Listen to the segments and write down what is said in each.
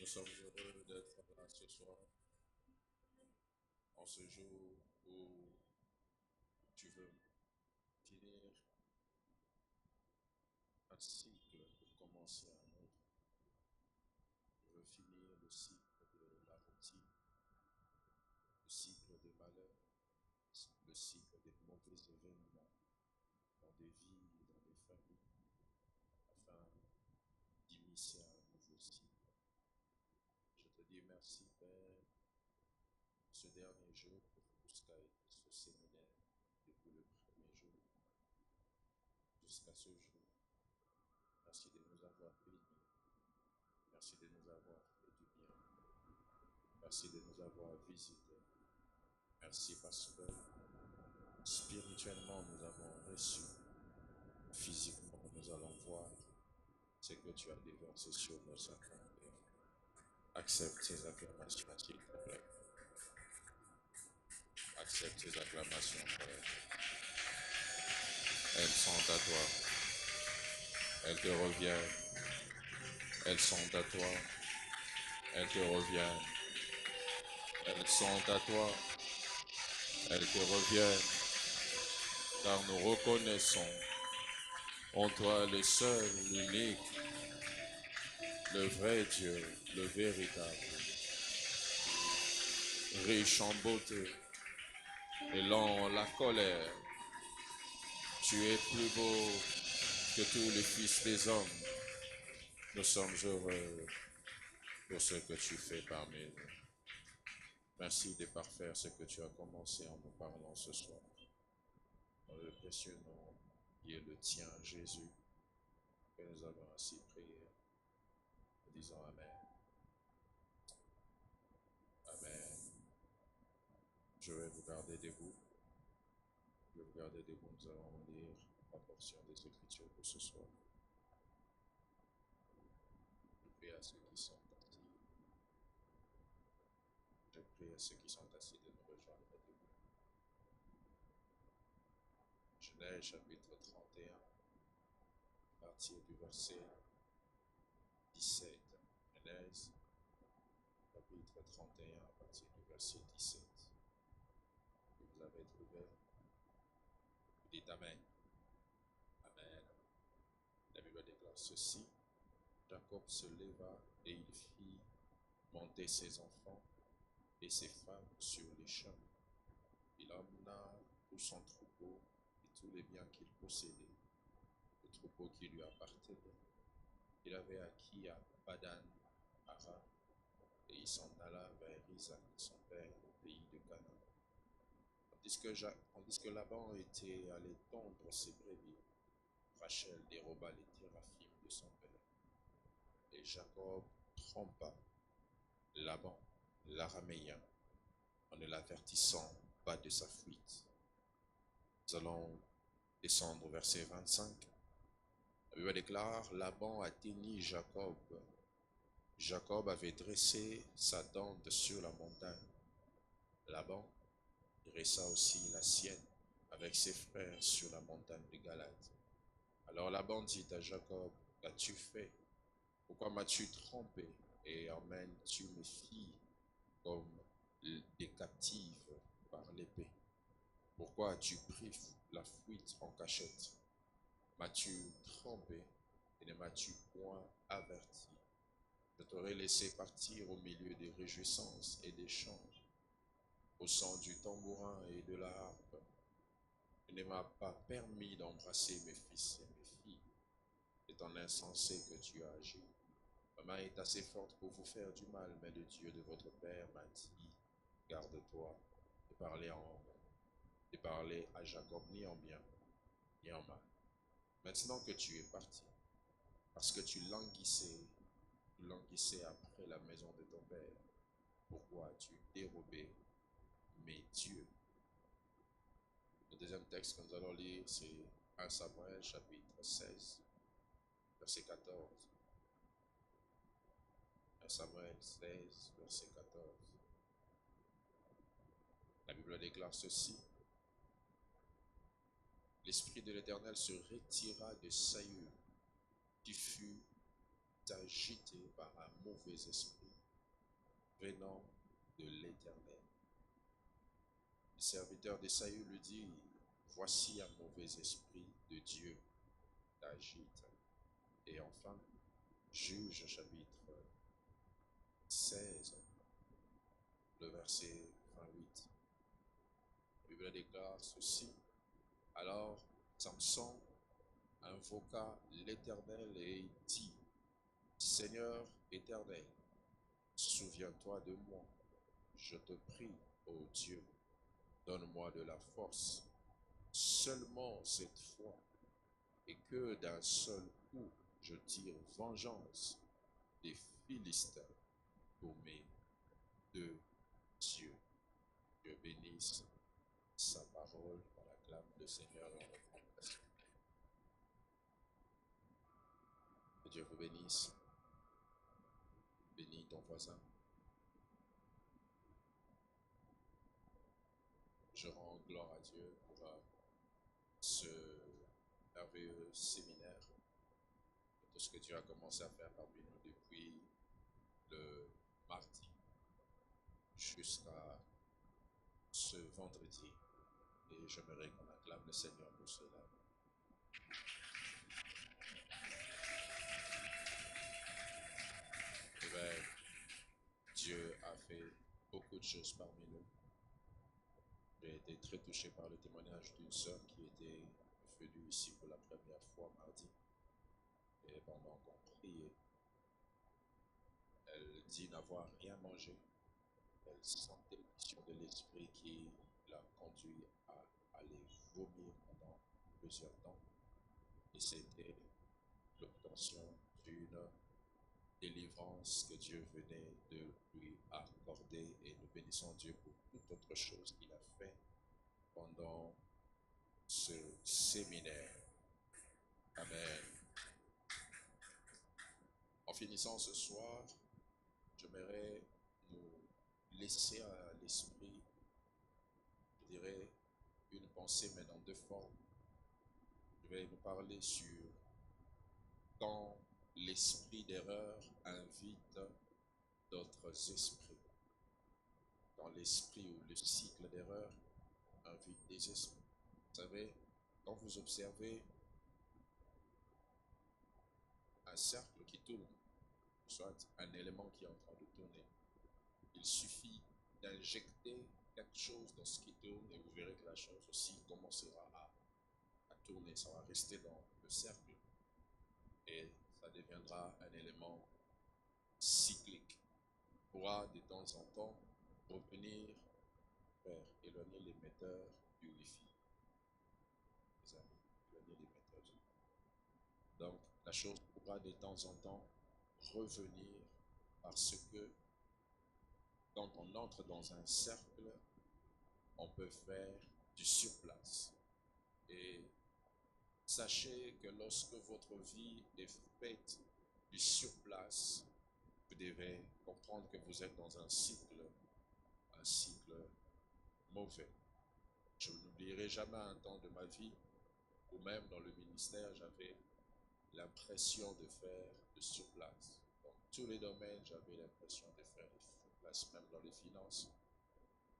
sommes heureux d'être là ce soir, en ce jour où tu veux finir un cycle pour commencer un autre. Tu veux finir le cycle de la routine, le cycle des malheurs, le cycle des mauvais événements dans des vies, dans des familles, afin d'initier un nouveau cycle. Je te dis merci, Père, ce dernier jour pour tout ce qu'a été ce séminaire depuis le premier jour jusqu'à ce jour. Merci de nous avoir bénis. Merci de nous avoir fait du bien. Merci de nous avoir visités. Merci parce que spirituellement nous avons reçu. Physiquement nous allons voir ce que tu as déversé sur nos sacrements. Accepte ces acclamations, s'il te plaît. Accepte ces acclamations, Père. Elles sont à toi. Elles te reviennent. Elles sont à toi. Elles te reviennent. Elles sont à toi. Elles te reviennent. Car nous reconnaissons en toi le seul, l'unique, le vrai Dieu, le véritable, riche en beauté et lent en la colère. Tu es plus beau que tous les fils des hommes. Nous sommes heureux pour ce que tu fais parmi nous. Merci de parfaire ce que tu as commencé en nous parlant ce soir. Dans le précieux nom qui est le tien, Jésus, que nous avons ainsi prié. Nous disons Amen. Amen. Je vais vous garder debout. Je vais vous garder debout. Nous allons lire la portion des Écritures pour ce soir. Je prie à ceux qui sont assis. Je prie à ceux qui sont assis de nous rejoindre debout. Genèse chapitre 31, à partir du verset 17. Genèse chapitre 31, à partir du verset 17. Si vous avez trouvé, vous dites Amen. Amen. La Bible déclare ceci. Jacob se leva et il fit monter ses enfants et ses femmes sur les champs. Il emmena tout son troupeau et tous les biens qu'il possédait, le troupeau qui lui appartenait. Il avait acquis à Padan Aram et il s'en alla vers Isaac, son père, au pays de Canaan. Tandis que Laban était allé tondre ses brebis, Rachel déroba les téraphimes de son père. Et Jacob trompa Laban, l'araméen, en ne l'avertissant pas de sa fuite. Nous allons descendre au verset 25. La Bible déclare, Laban atteignit Jacob. Jacob avait dressé sa tente sur la montagne. Laban dressa aussi la sienne avec ses frères sur la montagne de Galade. Alors Laban dit à Jacob, qu'as-tu fait? Pourquoi m'as-tu trompé et emmènes-tu mes filles comme des captives par l'épée? Pourquoi as-tu pris la fuite en cachette? M'as-tu trompé et ne m'as-tu point averti? Je t'aurais laissé partir au milieu des réjouissances et des chants, au son du tambourin et de la harpe. Tu ne m'as pas permis d'embrasser mes fils et mes filles. C'est en insensé que tu as agi. Ma main est assez forte pour vous faire du mal, mais le Dieu de votre père m'a dit, garde-toi de parler à Jacob ni en bien, ni en mal. Maintenant que tu es parti, parce que tu languissais après la maison de ton père, pourquoi as-tu dérobé mes dieux? Le deuxième texte que nous allons lire, c'est 1 Samuel chapitre 16, verset 14. 1 Samuel 16, verset 14. La Bible déclare ceci. L'Esprit de l'Éternel se retira de Saül, qui fut agité par un mauvais esprit. venant de l'Éternel. Le serviteur d'Ésaü lui dit, voici un mauvais esprit de Dieu t'agite. Et enfin, Juge chapitre 16, le verset 28. La Bible déclare ceci. Alors, Samson invoqua l'Éternel et dit, Seigneur éternel, souviens-toi de moi. Je te prie, ô Dieu, donne-moi de la force, seulement cette fois, et que d'un seul coup je tire vengeance des Philistins pour mes deux dieux. Dieu bénisse sa parole, on acclame le Seigneur et on le prend. Que Dieu vous bénisse. Bénis ton voisin. Je rends gloire à Dieu pour ce merveilleux séminaire, tout ce que Dieu a commencé à faire parmi nous depuis le mardi jusqu'à ce vendredi. Et j'aimerais qu'on acclame le Seigneur pour cela. Eh bien, Dieu a fait beaucoup de choses parmi nous. J'ai été très touché par le témoignage d'une sœur qui était venue ici pour la première fois mardi. Et pendant qu'on priait, elle dit n'avoir rien mangé. Elle sentait l'onction de l'esprit qui l'a conduit à aller vomir pendant plusieurs temps. Et c'était l'obtention d'une délivrance que Dieu venait de lui accorder. Et nous bénissons Dieu pour toute autre chose qu'il a fait pendant ce séminaire. Amen. En finissant ce soir, j'aimerais nous laisser à l'esprit, je dirais, une pensée, mais dans deux formes. Je vais nous parler sur quand l'esprit d'erreur invite d'autres esprits. Dans l'esprit ou le cycle d'erreur invite des esprits. Vous savez, quand vous observez un cercle qui tourne, soit un élément qui est en train de tourner, il suffit d'injecter quelque chose dans ce qui tourne et vous verrez que la chose aussi commencera à tourner. Ça va rester dans le cercle et ça deviendra un élément cyclique. On pourra de temps en temps revenir vers éloigner l'émetteur du Wi-Fi. Les amis, éloigner l'émetteur du Wi-Fi. Donc, la chose pourra de temps en temps revenir parce que quand on entre dans un cercle, on peut faire du surplace. Et sachez que lorsque votre vie est faite du surplace, vous devez comprendre que vous êtes dans un cycle mauvais. Je n'oublierai jamais un temps de ma vie où même dans le ministère, j'avais l'impression de faire de surplace. Dans tous les domaines, j'avais l'impression de faire de surplace, même dans les finances.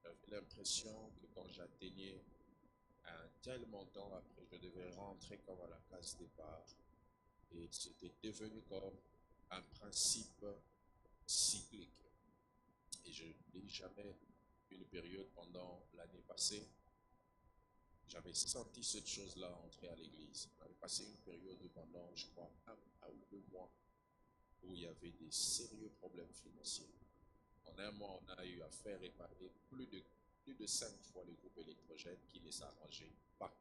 J'avais l'impression que quand j'atteignais un tel montant, après, je devais rentrer comme à la case départ. Et c'était devenu comme un principe cyclique. Et je n'oublie jamais une période pendant l'année passée, j'avais senti cette chose-là entrer à l'église. On avait passé une période pendant, je crois, un ou 2 mois, où il y avait des sérieux problèmes financiers. En un mois, on a eu à faire réparer plus de 5 fois le groupe électrogène qui ne s'arrangeait pas.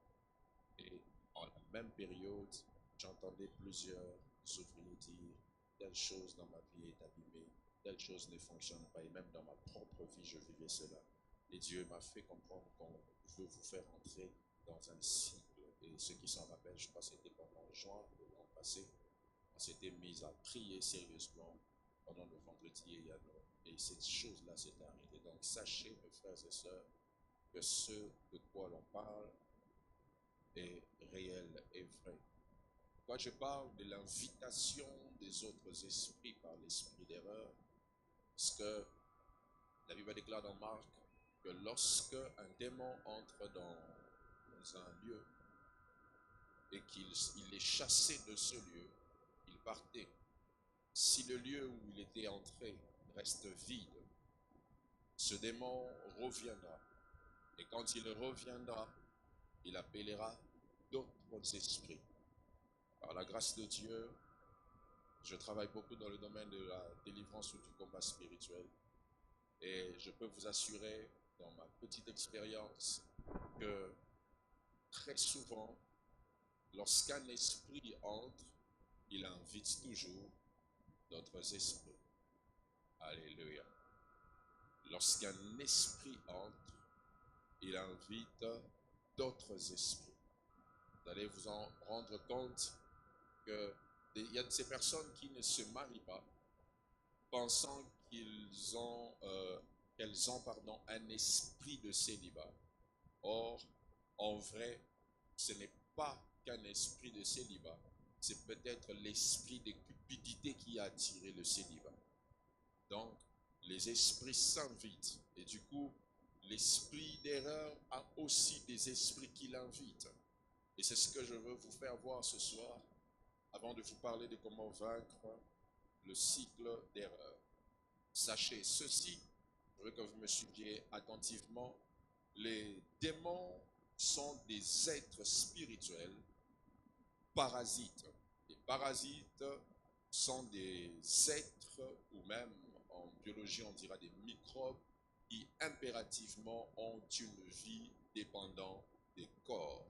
Et en la même période, j'entendais plusieurs ouvriers dire telle chose dans ma vie est abîmée, telle chose ne fonctionne pas. Et même dans ma propre vie, je vivais cela. Et Dieu m'a fait comprendre qu'on veut vous faire entrer dans un cycle. Et ceux qui s'en rappellent, je crois que c'était pendant juin de l'an passé, on s'était mis à prier sérieusement pendant le vendredi et cette chose-là s'est arrêtée. Donc sachez, mes frères et sœurs, que ce de quoi l'on parle est réel et vrai. Quand je parle de l'invitation des autres esprits par l'esprit d'erreur, parce que La Bible déclare dans Marc que lorsque un démon entre dans un lieu et qu'il est chassé de ce lieu, il partait. Si le lieu où il était entré reste vide, ce démon reviendra. Et quand il reviendra, il appellera d'autres esprits. Par la grâce de Dieu, je travaille beaucoup dans le domaine de la délivrance ou du combat spirituel. Et je peux vous assurer, dans ma petite expérience, que très souvent, lorsqu'un esprit entre, il invite toujours d'autres esprits. Alléluia. Lorsqu'un esprit entre, il invite d'autres esprits. Vous allez vous en rendre compte qu'il y a de ces personnes qui ne se marient pas, pensant qu'elles ont un esprit de célibat. Or, en vrai, ce n'est pas qu'un esprit de célibat, c'est peut-être l'esprit de cupidité qui a attiré le célibat. Donc, les esprits s'invitent. Et du coup, l'esprit d'erreur a aussi des esprits qui l'invitent. Et c'est ce que je veux vous faire voir ce soir, avant de vous parler de comment vaincre le cycle d'erreur. Sachez ceci, je veux que vous me suiviez attentivement. Les démons sont des êtres spirituels parasites. Les parasites sont des êtres, ou même en biologie on dira des microbes, qui impérativement ont une vie dépendant des corps.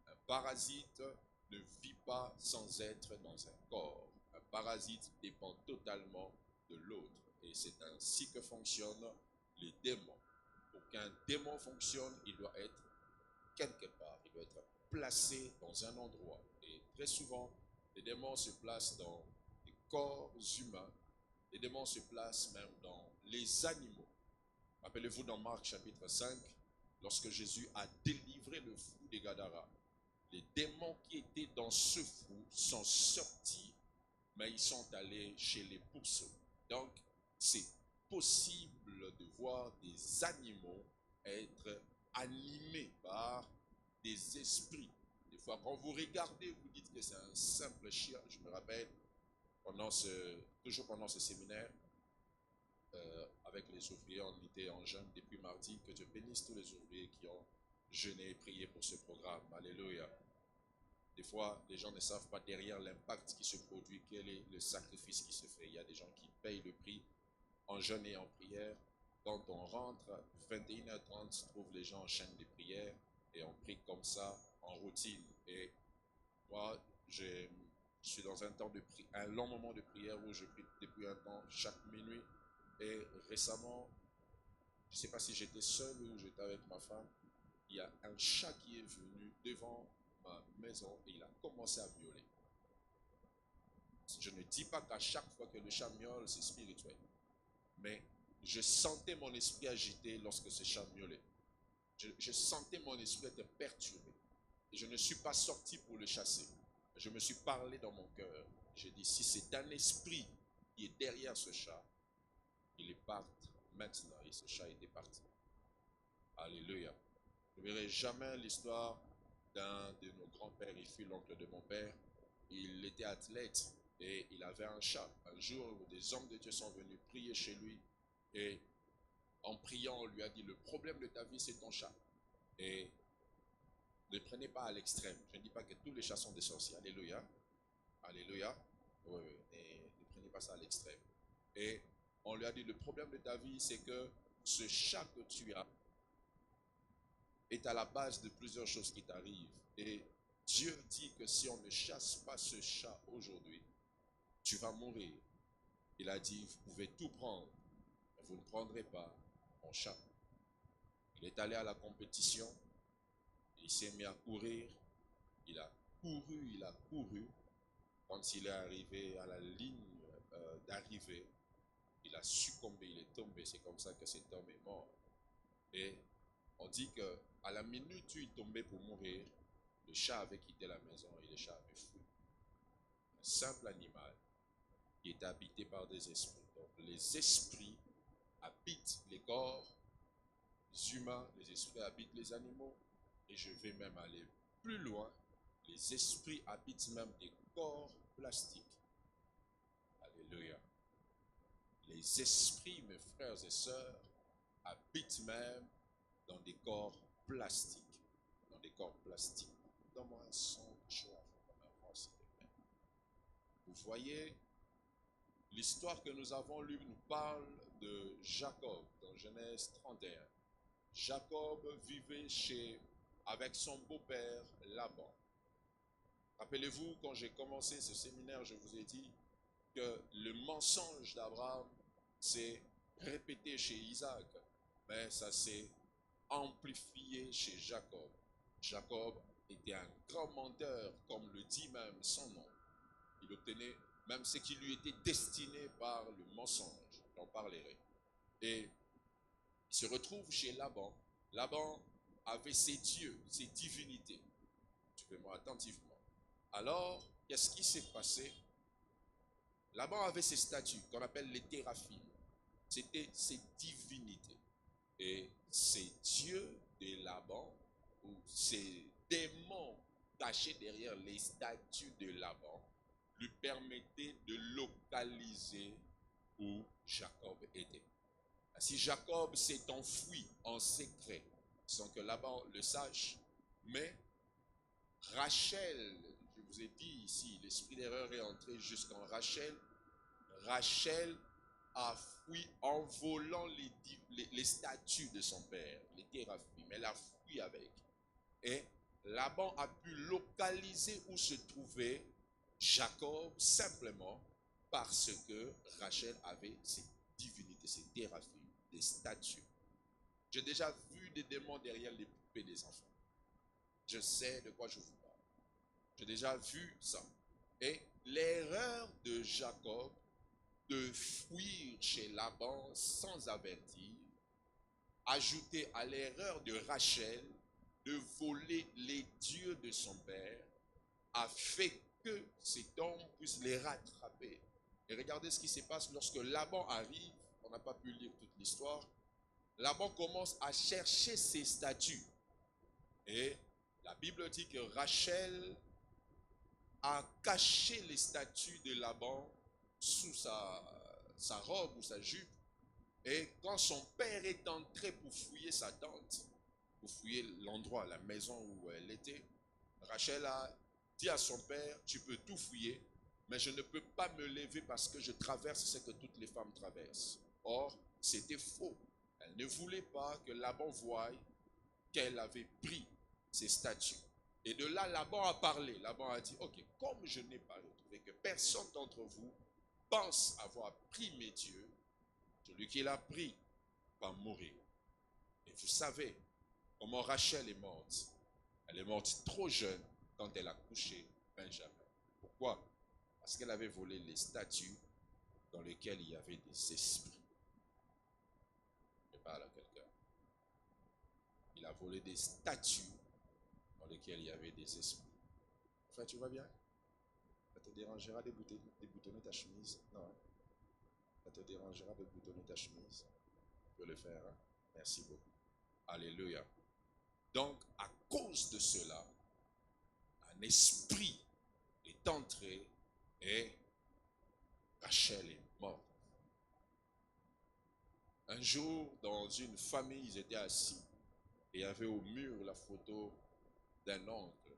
Un parasite ne vit pas sans être dans un corps. Un parasite dépend totalement de l'autre. Et c'est ainsi que fonctionnent les démons. Pour qu'un démon fonctionne, il doit être quelque part. Il doit être placé dans un endroit. Et très souvent, les démons se placent dans les corps humains. Les démons se placent même dans les animaux. Rappelez-vous dans Marc chapitre 5, lorsque Jésus a délivré le fou des Gadara, les démons qui étaient dans ce fou sont sortis, mais ils sont allés chez les pourceaux. Donc, c'est possible de voir des animaux être animés par des esprits. Des fois, quand vous regardez, vous dites que c'est un simple chien. Je me rappelle, toujours pendant ce séminaire, avec les ouvriers, on était en jeûne depuis mardi. Que Dieu bénisse tous les ouvriers qui ont jeûné et prié pour ce programme. Alléluia. Des fois, les gens ne savent pas derrière l'impact qui se produit, quel est le sacrifice qui se fait. Il y a des gens qui payent le prix en jeûne et en prière. Quand on rentre, 21h30, trouve les gens en chaîne de prière et on prie comme ça, en routine. Et moi, je suis dans un long moment de prière où je prie depuis un temps, chaque minuit. Et récemment, je ne sais pas si j'étais seul ou j'étais avec ma femme, il y a un chat qui est venu devant ma maison et il a commencé à miauler. Je ne dis pas qu'à chaque fois que le chat miaule, c'est spirituel. Mais je sentais mon esprit agité lorsque ce chat miaulait. Je sentais mon esprit être perturbé. Et je ne suis pas sorti pour le chasser. Je me suis parlé dans mon cœur. J'ai dit, si c'est un esprit qui est derrière ce chat, il est parti maintenant. Et ce chat était parti. Alléluia. Je ne verrai jamais l'histoire d'un de nos grands-pères. Il fut l'oncle de mon père. Il était athlète et il avait un chat. Un jour, des hommes de Dieu sont venus prier chez lui. Et en priant, on lui a dit, le problème de ta vie, c'est ton chat. Et ne prenez pas à l'extrême. Je ne dis pas que tous les chats sont des sorciers. Alléluia. Alléluia. Oui, oui. Et ne prenez pas ça à l'extrême. Et on lui a dit, le problème de ta vie, c'est que ce chat que tu as est à la base de plusieurs choses qui t'arrivent. Et Dieu dit que si on ne chasse pas ce chat aujourd'hui, tu vas mourir. Il a dit, vous pouvez tout prendre, mais vous ne prendrez pas mon chat. Il est allé à la compétition, il s'est mis à courir, il a couru, il a couru. Quand il est arrivé à la ligne d'arrivée, il a succombé, il est tombé. C'est comme ça que cet homme est mort. Et on dit qu'à la minute où il tombait pour mourir, le chat avait quitté la maison et le chat avait fui. Un simple animal qui était habité par des esprits. Donc les esprits habitent les corps humains, les esprits habitent les animaux, et je vais même aller plus loin, les esprits habitent même des corps plastiques. Alléluia. Les esprits, mes frères et sœurs, habitent même dans des corps plastiques. Dans des corps plastiques. Donne-moi un son chaud avant, s'il te plaît. Vous voyez, l'histoire que nous avons lue nous parle de Jacob dans Genèse 31. Jacob vivait avec son beau-père Laban. Rappelez-vous, quand j'ai commencé ce séminaire, je vous ai dit que le mensonge d'Abraham s'est répété chez Isaac, mais ça s'est amplifié chez Jacob. Jacob était un grand menteur, comme le dit même son nom. Il obtenait même ce qui lui était destiné par le mensonge. J'en parlerai. Et il se retrouve chez Laban. Laban avait ses dieux, ses divinités. Suivez-moi attentivement. Alors, qu'est-ce qui s'est passé? Laban avait ses statues qu'on appelle les théraphim. C'était ses divinités. Et ces dieux de Laban, ou ces démons cachés derrière les statues de Laban, lui permettaient de localiser où Jacob était. Ainsi, Jacob s'est enfui en secret, sans que Laban le sache. Mais Rachel, je vous ai dit ici, l'esprit d'erreur est entré jusqu'en Rachel. Rachel a fui en volant les statues de son père, les théraphim. Elle a fui avec. Et Laban a pu localiser où se trouvait Jacob simplement parce que Rachel avait ses divinités, ses théraphim, des statues. J'ai déjà vu des démons derrière les poupées des enfants. Je sais de quoi je vous parle. J'ai déjà vu ça. Et l'erreur de Jacob de fuir chez Laban sans avertir, ajouté à l'erreur de Rachel de voler les dieux de son père, a fait que cet homme puisse les rattraper. Et regardez ce qui se passe lorsque Laban arrive. On n'a pas pu lire toute l'histoire. Laban commence à chercher ses statues. Et la Bible dit que Rachel a caché les statues de Laban sous sa robe ou sa jupe. Et quand son père est entré pour fouiller sa tente, pour fouiller l'endroit, la maison où elle était, Rachel a dit à son père, tu peux tout fouiller, mais je ne peux pas me lever parce que je traverse ce que toutes les femmes traversent. Or, c'était faux. Elle ne voulait pas que Laban voie qu'elle avait pris ses statues. Et de là, Laban a parlé. Laban a dit, ok, comme je n'ai pas retrouvé, que personne d'entre vous pense avoir pris mes dieux, celui qui l'a pris va mourir. Et vous savez comment Rachel est morte. Elle est morte trop jeune quand elle a couché Benjamin. Pourquoi? Parce qu'elle avait volé les statues dans lesquelles il y avait des esprits. Je parle à quelqu'un. Il a volé des statues dans lesquelles il y avait des esprits. Enfin, tu vas bien? Ça te dérangera de boutonner ta chemise? Non. Ça te dérangera de boutonner ta chemise? Tu peux le faire, hein? Merci beaucoup. Alléluia. Donc, à cause de cela, un esprit est entré et Rachel est morte. Un jour, dans une famille, ils étaient assis et il y avait au mur la photo d'un oncle.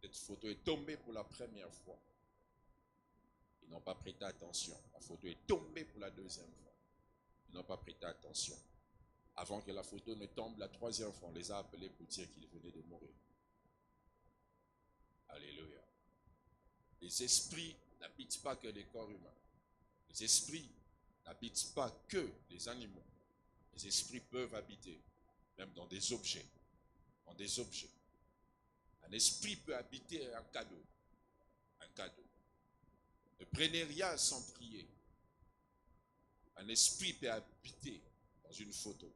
Cette photo est tombée pour la première fois. Ils n'ont pas prêté attention. La photo est tombée pour la deuxième fois. Ils n'ont pas prêté attention. Avant que la photo ne tombe la troisième fois, on les a appelés pour dire qu'ils venaient de mourir. Alléluia. Les esprits n'habitent pas que les corps humains. Les esprits n'habitent pas que les animaux. Les esprits peuvent habiter, même dans des objets. Dans des objets. Un esprit peut habiter un cadeau. Un cadeau. Ne prenez rien sans prier. Un esprit peut habiter dans une photo.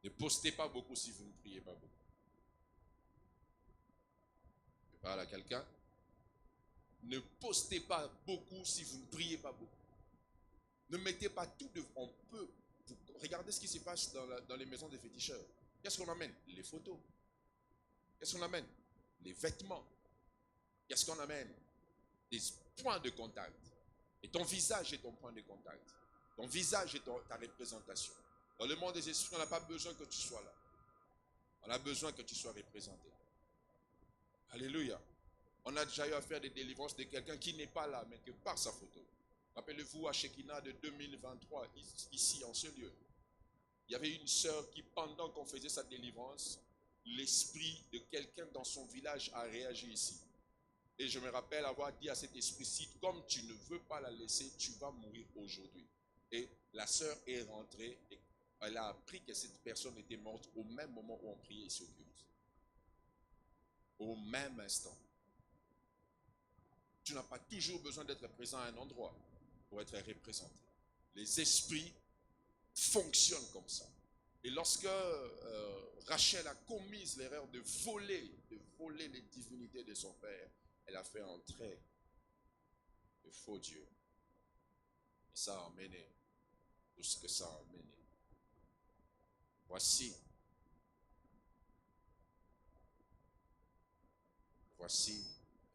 Ne postez pas beaucoup si vous ne priez pas beaucoup. Je parle à quelqu'un. Ne postez pas beaucoup si vous ne priez pas beaucoup. Ne mettez pas tout de... On peut... Regardez ce qui se passe dans les maisons des féticheurs. Qu'est-ce qu'on amène? Les photos. Qu'est-ce qu'on amène? Les vêtements. Qu'est-ce qu'on amène? Des points de contact. Et ton visage est ton point de contact. Ton visage est ta représentation. Dans le monde des esprits, on n'a pas besoin que tu sois là. On a besoin que tu sois représenté. Alléluia. On a déjà eu à faire des délivrances de quelqu'un qui n'est pas là, mais que par sa photo. Rappelez-vous à Shekinah de 2023, ici, en ce lieu. Il y avait une sœur qui, pendant qu'on faisait sa délivrance, l'esprit de quelqu'un dans son village a réagi ici. Et je me rappelle avoir dit à cet esprit-ci, comme tu ne veux pas la laisser, tu vas mourir aujourd'hui. Et la sœur est rentrée et elle a appris que cette personne était morte au même moment où on priait ici au culte. Au même instant. Tu n'as pas toujours besoin d'être présent à un endroit pour être représenté. Les esprits fonctionnent comme ça. Et lorsque Rachel a commis l'erreur de voler les divinités de son père, elle a fait entrer le faux Dieu. Et ça a amené tout ce que ça a amené. Voici,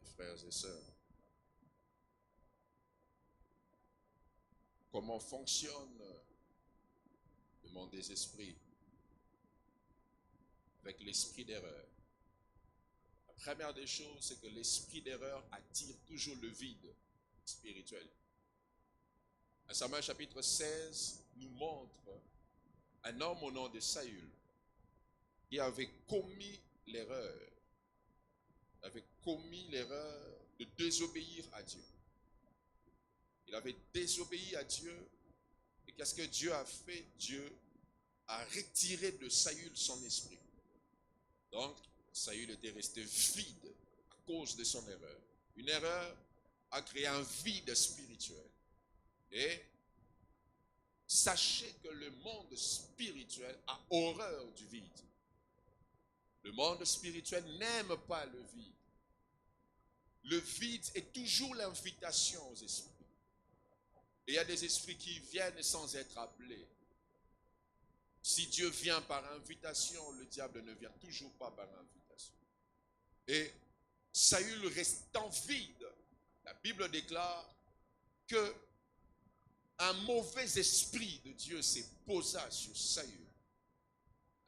mes frères et sœurs, comment fonctionne le monde des esprits avec l'esprit d'erreur. La première des choses, c'est que l'esprit d'erreur attire toujours le vide spirituel. Un Samuel chapitre 16 nous montre un homme au nom de Saül qui avait commis l'erreur de désobéir à Dieu. Il avait désobéi à Dieu et qu'est-ce que Dieu a fait? Dieu a retiré de Saül son esprit. Donc, Saül était resté vide à cause de son erreur. Une erreur a créé un vide spirituel. Et sachez que le monde spirituel a horreur du vide. Le monde spirituel n'aime pas le vide. Le vide est toujours l'invitation aux esprits. Et il y a des esprits qui viennent sans être appelés. Si Dieu vient par invitation, le diable ne vient toujours pas par invitation. Et Saül restant vide, la Bible déclare que un mauvais esprit de Dieu s'est posé sur Saül.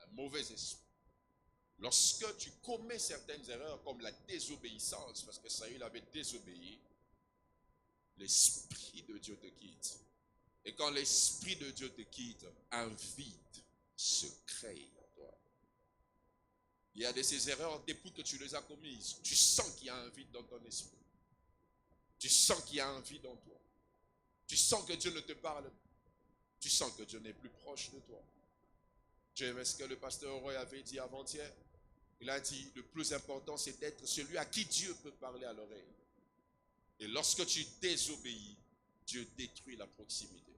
Un mauvais esprit. Lorsque tu commets certaines erreurs comme la désobéissance, parce que Saül avait désobéi, l'esprit de Dieu te quitte. Et quand l'esprit de Dieu te quitte, un vide se crée en toi. Il y a de ces erreurs, depuis que tu les as commises, tu sens qu'il y a un vide dans ton esprit. Tu sens qu'il y a un vide en toi. Tu sens que Dieu ne te parle pas. Tu sens que Dieu n'est plus proche de toi. Tu aimais ce que le pasteur Roy avait dit avant-hier. Il a dit, le plus important, c'est d'être celui à qui Dieu peut parler à l'oreille. Et lorsque tu désobéis, Dieu détruit la proximité.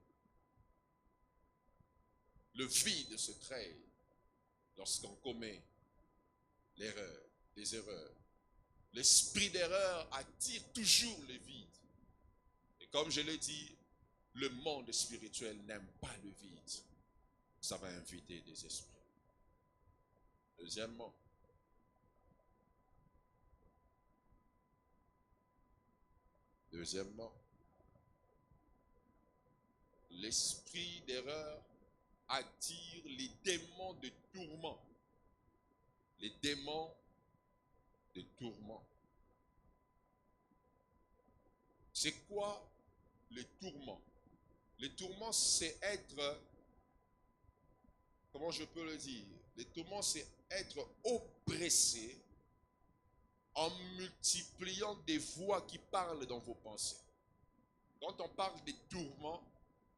Le vide se crée lorsqu'on commet l'erreur, les erreurs. L'esprit d'erreur attire toujours le vide. Et comme je l'ai dit, le monde spirituel n'aime pas le vide. Ça va inviter des esprits. Deuxièmement, l'esprit d'erreur attire les démons de tourment. Les démons de tourment. C'est quoi le tourment? Le tourment, c'est être, comment je peux le dire? Le tourment, c'est être oppressé en multipliant des voix qui parlent dans vos pensées. Quand on parle des tourments,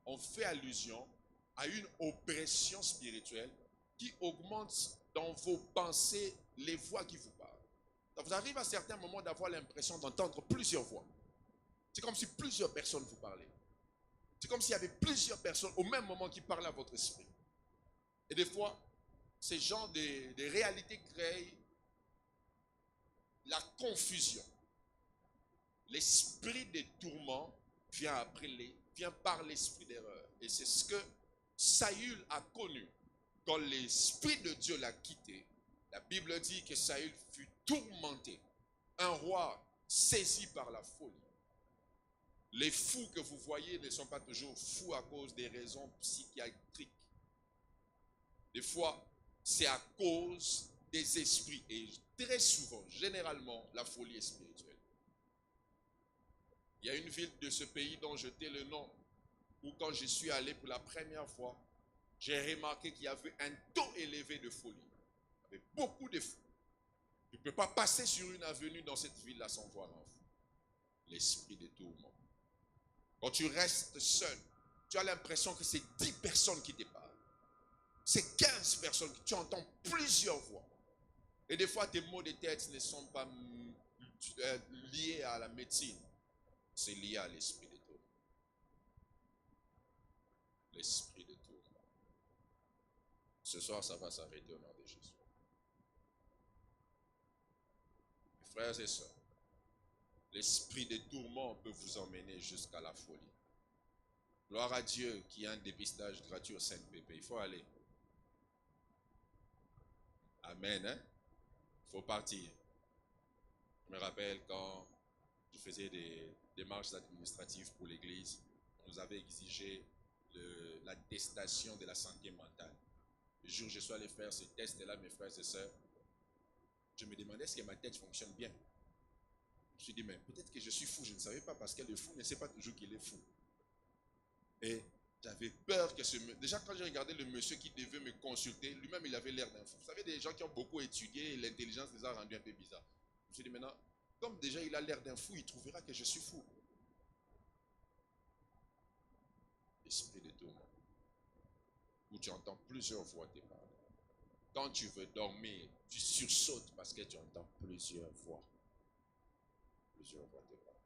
on fait allusion à une oppression spirituelle qui augmente dans vos pensées les voix qui vous parlent. Donc vous arrivez à certains moments d'avoir l'impression d'entendre plusieurs voix. C'est comme si plusieurs personnes vous parlaient. C'est comme s'il y avait plusieurs personnes au même moment qui parlaient à votre esprit. Et des fois, ces genres de réalités créent la confusion. L'esprit des tourments vient après les vient par l'esprit d'erreur. Et c'est ce que Saül a connu. Quand l'esprit de Dieu l'a quitté, la Bible dit que Saül fut tourmenté. Un roi saisi par la folie. Les fous que vous voyez ne sont pas toujours fous à cause des raisons psychiatriques. Des fois, c'est à cause des esprits. Et très souvent, généralement, la folie est spirituelle. Il y a une ville de ce pays dont je t'ai le nom, où quand je suis allé pour la première fois, j'ai remarqué qu'il y avait un taux élevé de folie. Il y avait beaucoup de fous. Tu ne peux pas passer sur une avenue dans cette ville-là sans voir un fou. L'esprit de tourment. Quand tu restes seul, tu as l'impression que c'est 10 personnes qui te parlent. C'est 15 personnes que tu entends plusieurs voix. Et des fois, tes maux de tête ne sont pas liés à la médecine. C'est lié à l'esprit de tourment. L'esprit de tourment. Ce soir, ça va s'arrêter au nom de Jésus. Mes frères et sœurs, l'esprit de tourment peut vous emmener jusqu'à la folie. Gloire à Dieu qui a un dépistage gratuit au Saint-Pépé. Il faut aller. Amen. Hein? Il faut partir. Je me rappelle quand je faisais des démarches administratives pour l'église, on nous avait exigé l'attestation de la santé mentale. Le jour où je suis allé faire ce test-là, mes frères et sœurs, je me demandais est-ce que ma tête fonctionne bien. Je me suis dit, mais peut-être que je suis fou, je ne savais pas, parce que le fou ne sait pas toujours qu'il est fou. Et j'avais peur que déjà quand j'ai regardé le monsieur qui devait me consulter, lui-même il avait l'air d'un fou. Vous savez, des gens qui ont beaucoup étudié, l'intelligence les a rendus un peu bizarres. Je me suis dit maintenant, comme déjà il a l'air d'un fou, il trouvera que je suis fou. Esprit de tourment. Où tu entends plusieurs voix te parler. Quand tu veux dormir, tu sursautes parce que tu entends plusieurs voix. Plusieurs voix te parler.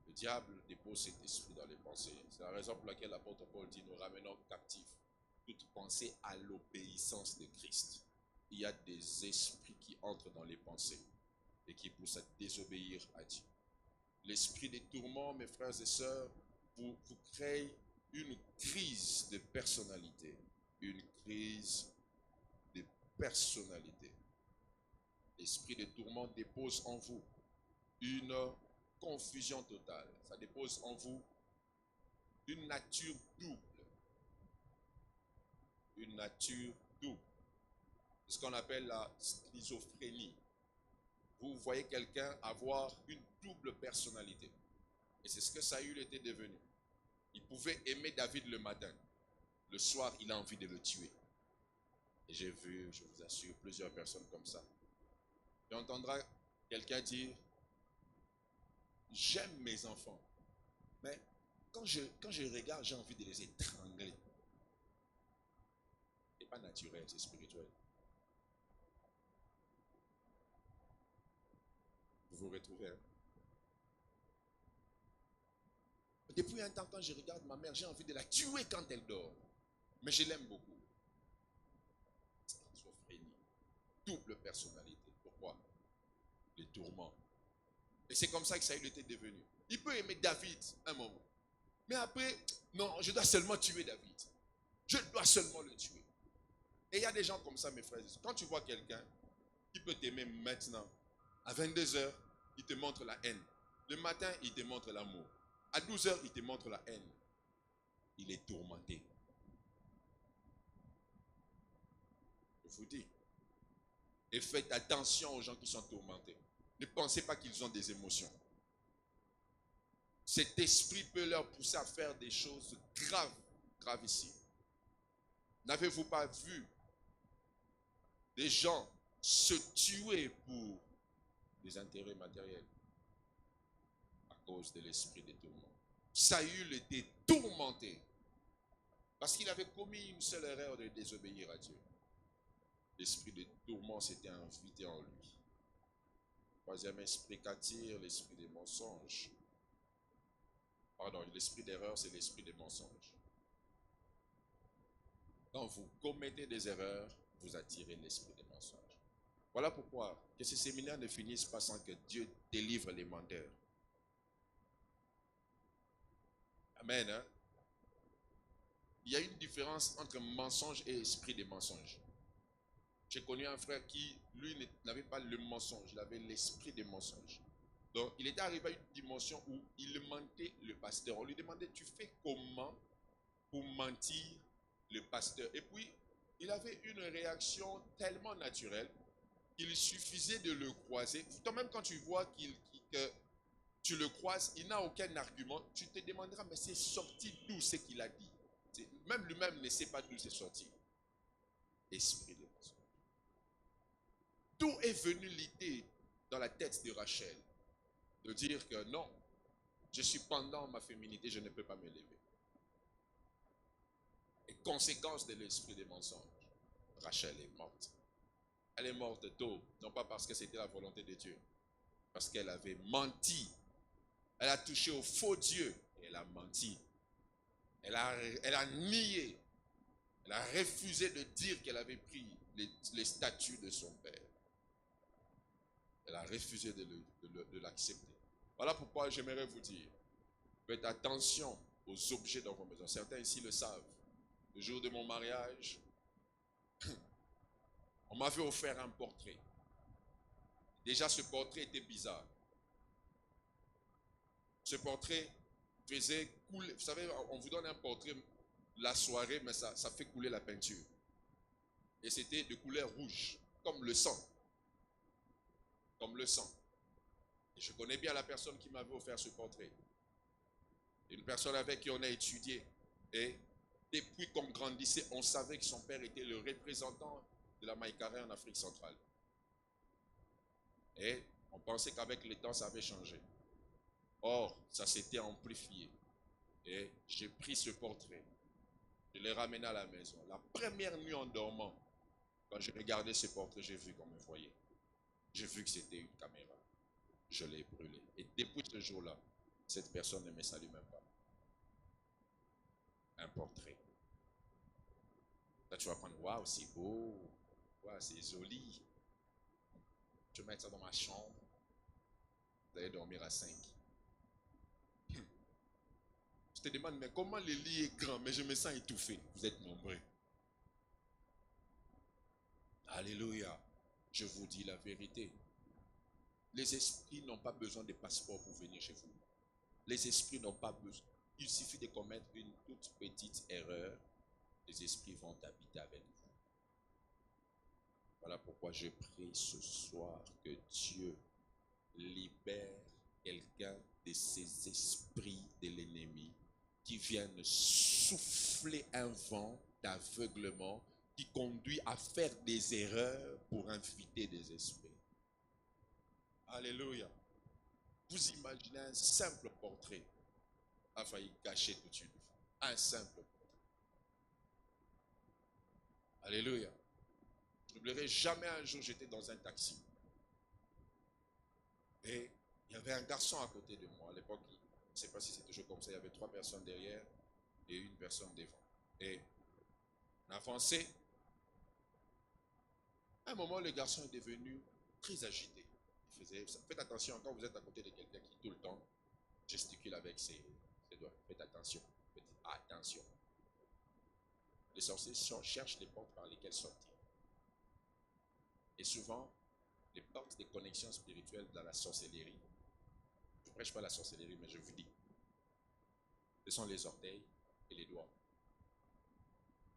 Le diable dépose cet esprit dans les pensées. C'est la raison pour laquelle l'apôtre Paul dit, nous ramenons captifs toute pensée à l'obéissance de Christ. Il y a des esprits qui entrent dans les pensées et qui poussent à désobéir à Dieu. L'esprit des tourments, mes frères et sœurs, vous crée une crise de personnalité. Une crise de personnalité. L'esprit des tourments dépose en vous une confusion totale. Ça dépose en vous une nature double. Une nature double. C'est ce qu'on appelle la schizophrénie. Vous voyez quelqu'un avoir une double personnalité. Et c'est ce que Saül était devenu. Il pouvait aimer David le matin. Le soir, il a envie de le tuer. Et j'ai vu, je vous assure, plusieurs personnes comme ça. Tu entendras quelqu'un dire, j'aime mes enfants, mais quand je regarde, j'ai envie de les étrangler. Ce n'est pas naturel, c'est spirituel. Vous vous retrouvez, hein? Depuis un temps, quand je regarde ma mère, j'ai envie de la tuer quand elle dort. Mais je l'aime beaucoup. Schizophrénie. Double personnalité. Pourquoi? Les tourments. Et c'est comme ça que Saül était devenu. Il peut aimer David un moment. Mais après, non, je dois seulement tuer David. Je dois seulement le tuer. Et il y a des gens comme ça, mes frères. Quand tu vois quelqu'un qui peut t'aimer maintenant, à 22 heures, il te montre la haine. Le matin, il te montre l'amour. À 12 heures, il te montre la haine. Il est tourmenté. Je vous dis. Et faites attention aux gens qui sont tourmentés. Ne pensez pas qu'ils ont des émotions. Cet esprit peut leur pousser à faire des choses graves, gravissimes. N'avez-vous pas vu des gens se tuer pour des intérêts matériels à cause de l'esprit des tourments? Saül était tourmenté parce qu'il avait commis une seule erreur de désobéir à Dieu. L'esprit de tourment s'était invité en lui. Troisième esprit qu'attire, l'esprit des mensonges. Pardon, l'esprit d'erreur, c'est l'esprit des mensonges. Quand vous commettez des erreurs, vous attirez l'esprit des mensonges. Voilà pourquoi que ces séminaires ne finissent pas sans que Dieu délivre les menteurs. Amen. Hein? Il y a une différence entre mensonge et esprit de mensonge. J'ai connu un frère qui, lui, n'avait pas le mensonge, il avait l'esprit de mensonge. Donc, il était arrivé à une dimension où il mentait le pasteur. On lui demandait, tu fais comment pour mentir le pasteur? Et puis, il avait une réaction tellement naturelle qu'il suffisait de le croiser. Toi-même, quand tu vois que tu le croises, il n'a aucun argument, tu te demanderas, mais c'est sorti d'où ce qu'il a dit? Même lui-même ne sait pas d'où c'est sorti. Esprit de mensonge. D'où est venue l'idée dans la tête de Rachel de dire que non, je suis pendant ma féminité, je ne peux pas me lever. Et conséquence de l'esprit des mensonges, Rachel est morte. Elle est morte tôt, non pas parce que c'était la volonté de Dieu, parce qu'elle avait menti. Elle a touché au faux Dieu et elle a menti. Elle a nié. Elle a refusé de dire qu'elle avait pris les statuts de son père. Elle a refusé de l'accepter. Voilà pourquoi j'aimerais vous dire, faites attention aux objets dans vos maisons. Certains ici le savent. Le jour de mon mariage, on m'avait offert un portrait. Déjà, ce portrait était bizarre. Ce portrait faisait couler. Vous savez, on vous donne un portrait la soirée, mais ça fait couler la peinture. Et c'était de couleur rouge, comme le sang. Comme le sang. Et je connais bien la personne qui m'avait offert ce portrait. Une personne avec qui on a étudié. Et depuis qu'on grandissait, on savait que son père était le représentant de la Maïkaré en Afrique centrale. Et on pensait qu'avec le temps, ça avait changé. Or, ça s'était amplifié. Et j'ai pris ce portrait. Je l'ai ramené à la maison. La première nuit en dormant, quand j'ai regardé ce portrait, j'ai vu qu'on me voyait. J'ai vu que c'était une caméra. Je l'ai brûlé. Et depuis ce jour-là, cette personne ne me salue même pas. Un portrait. Là, tu vas prendre, waouh, c'est beau. Waouh, c'est joli. Je vais mettre ça dans ma chambre. Vous allez dormir à 5. Je te demande, mais comment le lit est grand, mais je me sens étouffé. Vous êtes nombreux. Alléluia. Je vous dis la vérité. Les esprits n'ont pas besoin de passeport pour venir chez vous. Les esprits n'ont pas besoin. Il suffit de commettre une toute petite erreur. Les esprits vont habiter avec vous. Voilà pourquoi je prie ce soir que Dieu libère quelqu'un de ces esprits de l'ennemi qui viennent souffler un vent d'aveuglement qui conduit à faire des erreurs pour inviter des esprits. Alléluia. Vous imaginez un simple portrait a failli cacher toute une vie. Un simple portrait. Alléluia. Je n'oublierai jamais un jour, j'étais dans un taxi. Et il y avait un garçon à côté de moi. À l'époque, je ne sais pas si c'est toujours comme ça, il y avait 3 personnes derrière et une personne devant. Et on avançait. À un moment, le garçon est devenu très agité. Faites attention quand vous êtes à côté de quelqu'un qui tout le temps gesticule avec ses doigts. Faites attention. Faites attention. Les sorciers cherchent les portes par lesquelles sortir. Et souvent, les portes des connexions spirituelles dans la sorcellerie, je ne prêche pas la sorcellerie, mais je vous dis, ce sont les orteils et les doigts.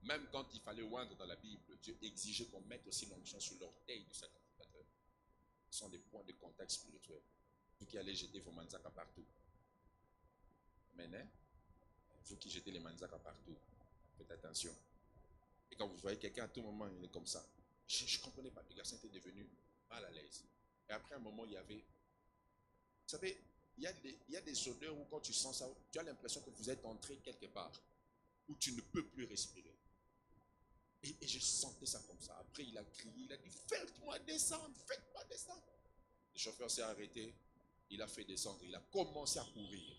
Même quand il fallait oindre dans la Bible, Dieu exigeait qu'on mette aussi l'onction sur l'orteil du sacrificateur. Ce sont des points de contact spirituels. Vous qui allez jeter vos manzakas partout. Maintenant, vous qui jetez les manzakas partout, faites attention. Et quand vous voyez quelqu'un à tout moment, il est comme ça. Je ne comprenais pas. Le garçon était devenu mal à l'aise. Et après un moment, il y avait... Vous savez, il y a des odeurs où quand tu sens ça, tu as l'impression que vous êtes entré quelque part où tu ne peux plus respirer. Et je sentais ça comme ça. Après, il a crié, il a dit, faites-moi descendre, faites-moi descendre. Le chauffeur s'est arrêté, il a fait descendre, il a commencé à courir.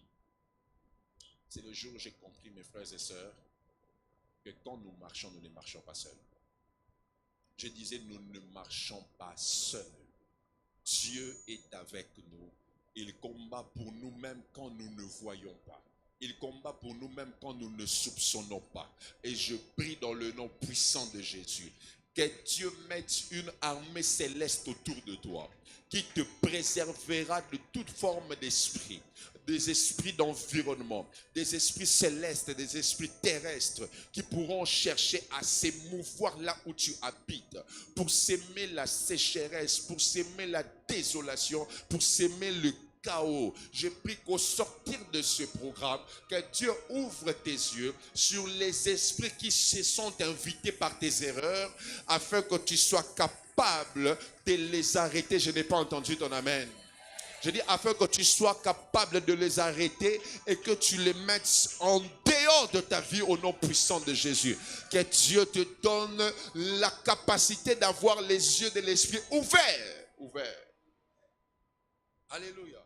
C'est le jour où j'ai compris, mes frères et sœurs, que quand nous marchons, nous ne marchons pas seuls. Je disais, nous ne marchons pas seuls. Dieu est avec nous. Il combat pour nous-mêmes quand nous ne voyons pas. Il combat pour nous même quand nous ne soupçonnons pas. Et je prie dans le nom puissant de Jésus, que Dieu mette une armée céleste autour de toi, qui te préservera de toute forme d'esprit, des esprits d'environnement, des esprits célestes, des esprits terrestres, qui pourront chercher à s'émouvoir là où tu habites, pour s'aimer la sécheresse, pour s'aimer la désolation, pour s'aimer le chaos. Je prie qu'au sortir de ce programme, que Dieu ouvre tes yeux sur les esprits qui se sont invités par tes erreurs, afin que tu sois capable de les arrêter. Je n'ai pas entendu ton amen. Je dis afin que tu sois capable de les arrêter et que tu les mettes en dehors de ta vie au nom puissant de Jésus. Que Dieu te donne la capacité d'avoir les yeux de l'esprit ouverts. Ouverts. Alléluia.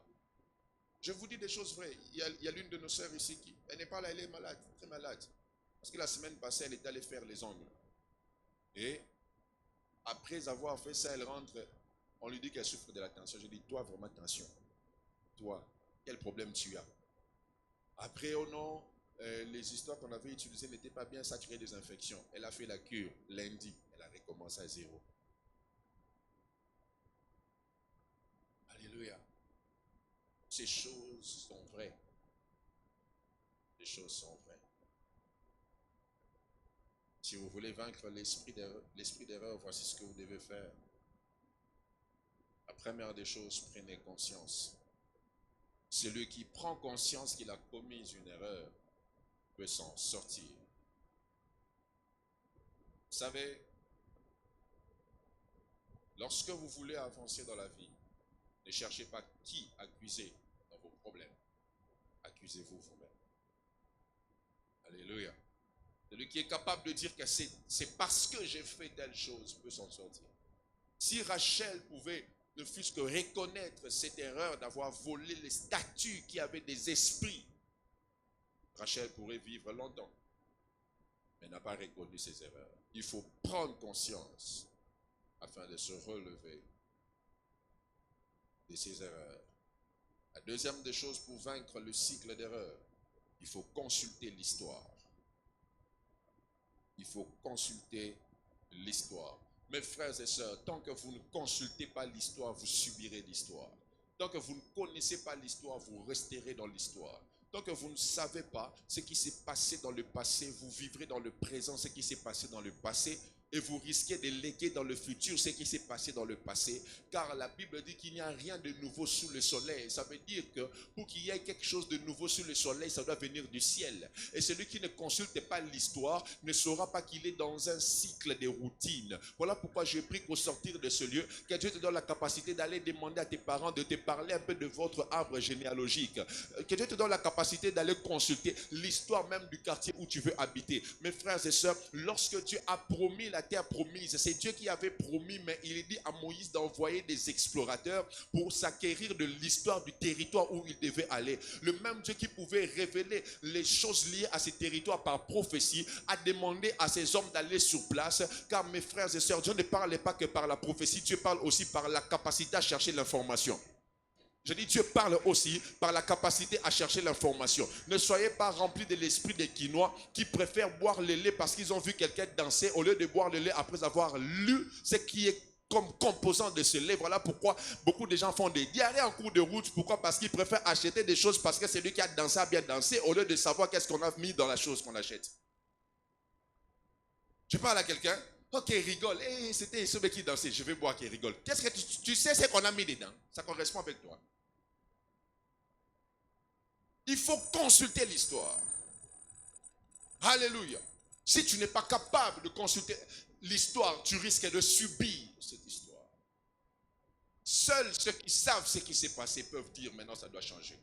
Je vous dis des choses vraies. Il y a l'une de nos sœurs ici qui, elle n'est pas là, elle est malade, très malade. Parce que la semaine passée, elle est allée faire les ongles. Et après avoir fait ça, elle rentre, on lui dit qu'elle souffre de la tension. Je dis, toi, vraiment tension. Toi, quel problème tu as? Après, oh non, les histoires qu'on avait utilisées n'étaient pas bien, ça crée des infections. Elle a fait la cure lundi, elle a recommencé à zéro. Alléluia. Ces choses sont vraies. Les choses sont vraies. Si vous voulez vaincre l'esprit d'erreur, voici ce que vous devez faire. La première des choses, prenez conscience. Celui qui prend conscience qu'il a commis une erreur peut s'en sortir. Vous savez, lorsque vous voulez avancer dans la vie, ne cherchez pas qui accuser dans vos problèmes. Accusez-vous vous-même. Alléluia. Celui qui est capable de dire que c'est parce que j'ai fait telle chose peut s'en sortir. Si Rachel pouvait ne fût-ce que reconnaître cette erreur d'avoir volé les statues qui avaient des esprits, Rachel pourrait vivre longtemps. Mais n'a pas reconnu ses erreurs. Il faut prendre conscience afin de se relever de ses erreurs. La deuxième des choses pour vaincre le cycle d'erreur, il faut consulter l'histoire. Il faut consulter l'histoire. Mes frères et sœurs, tant que vous ne consultez pas l'histoire, vous subirez l'histoire. Tant que vous ne connaissez pas l'histoire, vous resterez dans l'histoire. Tant que vous ne savez pas ce qui s'est passé dans le passé, vous vivrez dans le présent ce qui s'est passé dans le passé et vous risquez de léguer dans le futur ce qui s'est passé dans le passé. Car la Bible dit qu'il n'y a rien de nouveau sous le soleil. Ça veut dire que pour qu'il y ait quelque chose de nouveau sous le soleil, ça doit venir du ciel. Et celui qui ne consulte pas l'histoire ne saura pas qu'il est dans un cycle de routine. Voilà pourquoi je prie qu'au sortir de ce lieu, que Dieu te donne la capacité d'aller demander à tes parents de te parler un peu de votre arbre généalogique. Que Dieu te donne la capacité d'aller consulter l'histoire même du quartier où tu veux habiter. Mes frères et sœurs, lorsque Dieu a promis la terre promise, c'est Dieu qui avait promis, mais il dit à Moïse d'envoyer des explorateurs pour s'acquérir de l'histoire du territoire où il devait aller. Le même Dieu qui pouvait révéler les choses liées à ces territoires par prophétie a demandé à ces hommes d'aller sur place, car mes frères et sœurs, Dieu ne parle pas que par la prophétie, Dieu parle aussi par la capacité à chercher l'information. Je dis, Dieu parle aussi par la capacité à chercher l'information. Ne soyez pas remplis de l'esprit des Quinois qui préfèrent boire le lait parce qu'ils ont vu quelqu'un danser au lieu de boire le lait après avoir lu ce qui est comme composant de ce lait. Voilà pourquoi beaucoup de gens font des diarrhées en cours de route. Pourquoi? Parce qu'ils préfèrent acheter des choses parce que celui qui a dansé a bien dansé au lieu de savoir qu'est-ce qu'on a mis dans la chose qu'on achète. Je parle à quelqu'un. Ok, rigole. Hey, c'était celui qui dansait. Je vais boire qui rigole. Qu'est-ce que tu sais ce qu'on a mis dedans? Ça correspond avec toi. Il faut consulter l'histoire. Alléluia. Si tu n'es pas capable de consulter l'histoire, tu risques de subir cette histoire. Seuls ceux qui savent ce qui s'est passé peuvent dire maintenant ça doit changer.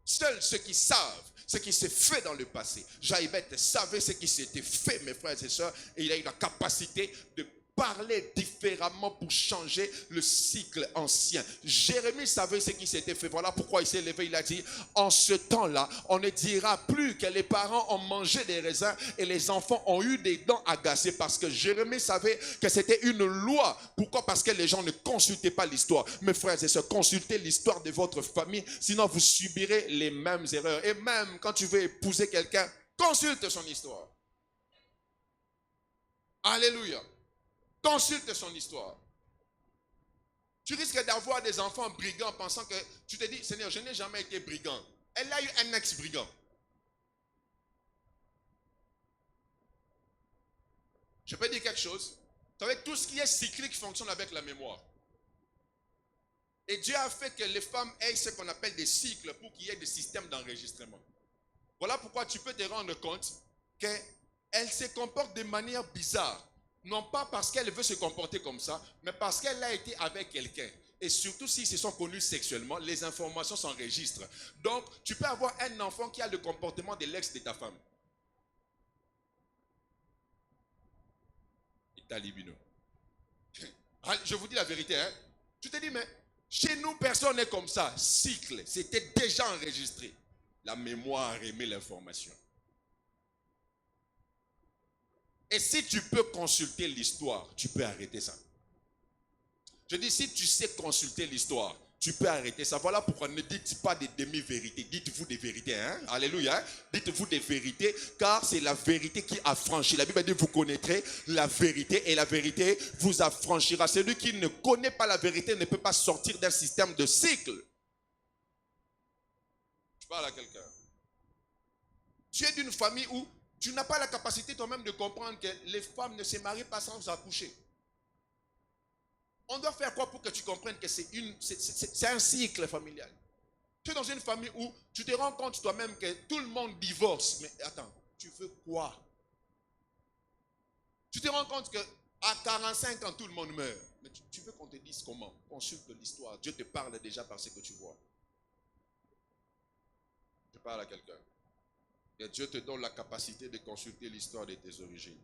Seuls ceux qui savent ce qui s'est fait dans le passé. Jaïbeth savait ce qui s'était fait, mes frères et sœurs, et il a eu la capacité de parler différemment pour changer le cycle ancien. Jérémie savait ce qui s'était fait. Voilà pourquoi il s'est levé. Il a dit, en ce temps-là, on ne dira plus que les parents ont mangé des raisins et les enfants ont eu des dents agacées, parce que Jérémie savait que c'était une loi. Pourquoi? Parce que les gens ne consultaient pas l'histoire. Mes frères et sœurs, consultez l'histoire de votre famille, sinon vous subirez les mêmes erreurs. Et même quand tu veux épouser quelqu'un, consulte son histoire. Alléluia. Consulte son histoire. Tu risques d'avoir des enfants brigands pensant que tu te dis, Seigneur, je n'ai jamais été brigand. Elle a eu un ex-brigand. Je peux dire quelque chose. Vous savez, tout ce qui est cyclique fonctionne avec la mémoire. Et Dieu a fait que les femmes aient ce qu'on appelle des cycles pour qu'il y ait des systèmes d'enregistrement. Voilà pourquoi tu peux te rendre compte qu'elle se comporte de manière bizarre. Non pas parce qu'elle veut se comporter comme ça, mais parce qu'elle a été avec quelqu'un. Et surtout s'ils se sont connus sexuellement, les informations s'enregistrent. Donc, tu peux avoir un enfant qui a le comportement de l'ex de ta femme. Italibino. Je vous dis la vérité, hein. Tu te dis, mais chez nous, personne n'est comme ça. Cycle, c'était déjà enregistré. La mémoire émet l'information. Et si tu peux consulter l'histoire, tu peux arrêter ça. Je dis, si tu sais consulter l'histoire, tu peux arrêter ça. Voilà pourquoi ne dites pas des demi-vérités. Dites-vous des vérités. Hein? Alléluia. Hein? Dites-vous des vérités, car c'est la vérité qui affranchit. La Bible dit, vous connaîtrez la vérité et la vérité vous affranchira. Celui qui ne connaît pas la vérité ne peut pas sortir d'un système de cycle. Je parle à quelqu'un. Tu es d'une famille où tu n'as pas la capacité toi-même de comprendre que les femmes ne se marient pas sans accoucher. On doit faire quoi pour que tu comprennes que c'est un cycle familial? Tu es dans une famille où tu te rends compte toi-même que tout le monde divorce. Mais attends, tu veux quoi? Tu te rends compte qu'à 45 ans, tout le monde meurt. Mais tu veux qu'on te dise comment? Consulte l'histoire. Dieu te parle déjà par ce que tu vois. Je parle à quelqu'un. Que Dieu te donne la capacité de consulter l'histoire de tes origines.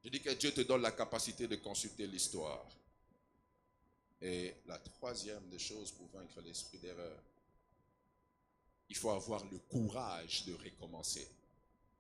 Je dis que Dieu te donne la capacité de consulter l'histoire. Et la troisième des choses pour vaincre l'esprit d'erreur, il faut avoir le courage de recommencer.